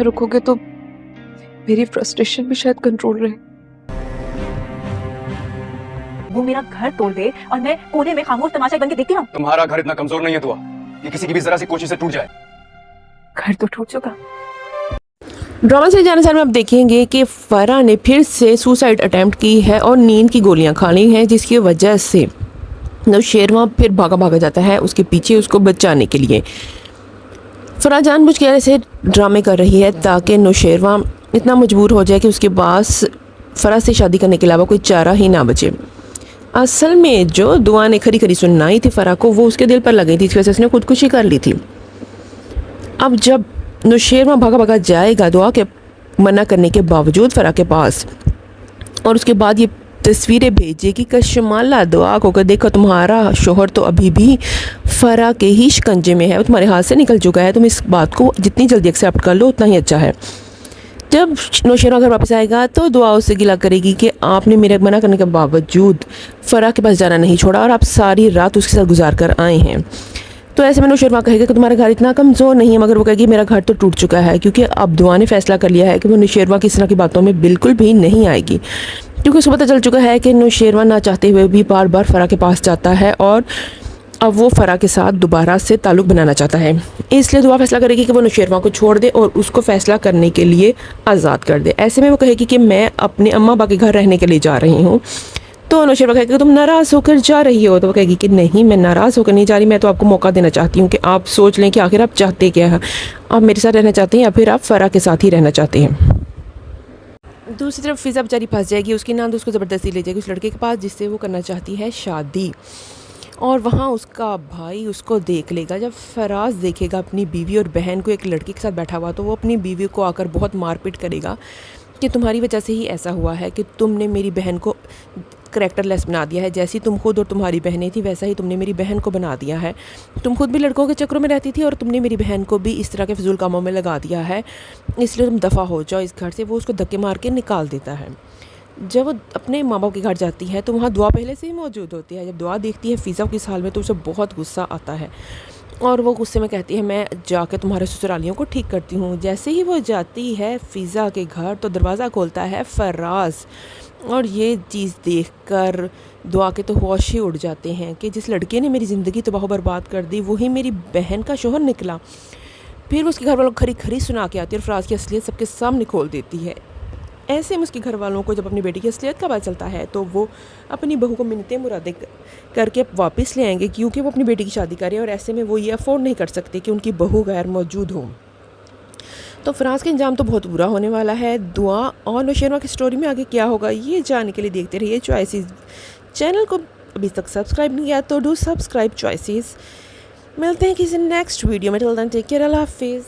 रुकोगे तो मेरी फ्रस्ट्रेशन भी शायद कंट्रोल रहे। वो मेरा घर तोड़ दे और मैं कोने में खामोश तमाशा बन के देखती रहूं। तुम्हारा घर इतना कमजोर नहीं है दुआ कि किसी की भी जरा सी कोशिश से टूट जाए। घर तो टूट चुका। ड्रामा से जाने साल में आप देखेंगे कि फराह ने फिर से सुसाइड अटेम्प्ट की है और नींद की गोलियां खानी है, जिसकी वजह से नौशेरवा फिर भागा जाता है उसके पीछे उसको बचाने के लिए। फराह जानबूझ के ऐसे ड्रामे कर रही है ताकि नौशेरवा इतना मजबूर हो जाए कि उसके पास फराह से शादी करने के अलावा कोई चारा ही ना बचे। असल में जो दुआ ने खरी खरी सुनाई थी फराह को, वो उसके दिल पर लगी थी, इस वजह से उसने खुदकुशी कर ली थी। अब जब नौशेरवा भागा जाएगा दुआ के मना करने के बावजूद फराह के पास, और उसके बाद ये तस्वीरें भेजेगी कशमाला दुआ को कि देखो तुम्हारा शोहर तो अभी भी फराह के ही शिकंजे में है, वो तुम्हारे हाथ से निकल चुका है, तुम इस बात को जितनी जल्दी एक्सेप्ट कर लो उतना ही अच्छा है। जब नौशेरवा घर वापस आएगा तो दुआ उससे गिला करेगी कि आपने मेरे मना करने के बावजूद फराह के पास जाना नहीं छोड़ा और आप सारी रात उसके साथ गुजार कर आए हैं। तो ऐसे में नौशेरवा कहेगा कि तुम्हारा घर इतना कमज़ोर नहीं है, मगर वो कहेगी मेरा घर तो टूट चुका है, क्योंकि अब दुआ ने फैसला कर लिया है कि वो नौशेरवा की इस तरह की बातों में बिल्कुल भी नहीं आएगी, क्योंकि उसको पता चल चुका है कि नौशेरवा ना चाहते हुए भी बार बार फराह के पास जाता है और अब वो फराह के साथ दोबारा से ताल्लुक़ बनाना चाहता है। इसलिए दुआ फैसला करेगी कि वो नौशेरवा को छोड़ दे और उसको फैसला करने के लिए आज़ाद कर दे। ऐसे में वो कहेगी कि मैं अपने अम्मा अब्बा के घर रहने के लिए जा रही हूँ। तो नौशेरवा कहेगी तुम नाराज़ होकर जा रही हो, तो वो कहेगी कि नहीं, मैं नाराज़ होकर नहीं जा रही, मैं तो आपको मौका देना चाहती हूँ कि आप सोच लें कि आखिर आप चाहते क्या है, आप मेरे साथ रहना चाहते हैं या फिर आप फराह के साथ ही रहना चाहते हैं। दूसरी तरफ फिज़ा बेचारी फंस जाएगी, उसकी नांद उसको ज़बरदस्ती ले जाएगी उस लड़के के पास जिससे वो करना चाहती है शादी, और वहाँ उसका भाई उसको देख लेगा। जब फराज देखेगा अपनी बीवी और बहन को एक लड़के के साथ बैठा हुआ, तो वो अपनी बीवी को आकर बहुत मारपीट करेगा कि तुम्हारी वजह से ही ऐसा हुआ है कि तुमने मेरी बहन को करैक्टरलेस बना दिया है, जैसी तुम खुद और तुम्हारी बहनें थी वैसा ही तुमने मेरी बहन को बना दिया है। तुम खुद भी लड़कों के चक्रों में रहती थी और तुमने मेरी बहन को भी इस तरह के फजूल कामों में लगा दिया है, इसलिए तुम दफ़ा हो जाओ इस घर से। वो उसको धक्के मार के निकाल देता है। जब वो अपने माँ बाप के घर जाती है तो वहाँ दुआ पहले से ही मौजूद होती है। जब दुआ देखती है फ़िज़ा को इस हाल में तो उसे बहुत गुस्सा आता है और वो गुस्से में कहती है मैं जाकर तुम्हारे ससुरालियों को ठीक करती हूँ। जैसे ही वो जाती है फ़िज़ा के घर तो दरवाज़ा खोलता है फराज, और ये चीज़ देखकर दुआ के तो होश ही उड़ जाते हैं कि जिस लड़के ने मेरी ज़िंदगी तबाह बर्बाद कर दी वही मेरी बहन का शोहर निकला। फिर उसके घर वालों को खरी खरी सुना के आती है और फराज की असलियत सबके सामने खोल देती है। ऐसे में उसके घर वालों को जब अपनी बेटी की असलियत का पता चलता है तो वो अपनी बहू को मिन्नतें मुरादें करके वापस ले आएंगे, क्योंकि वो अपनी बेटी की शादी करें, और ऐसे में वो ये अफोर्ड नहीं कर सकते कि उनकी बहू गैर मौजूद हो। तो फराज का इंजाम तो बहुत बुरा होने वाला है। दुआ और नौशेरवा की स्टोरी में आगे क्या होगा ये जानने के लिए देखते रहिए चॉइसेस। चैनल को अभी तक सब्सक्राइब नहीं किया तो डू सब्सक्राइब चॉइसेस। मिलते हैं किसी नेक्स्ट वीडियो में, टिल देन टेक केयर, अल्लाह हाफिज़।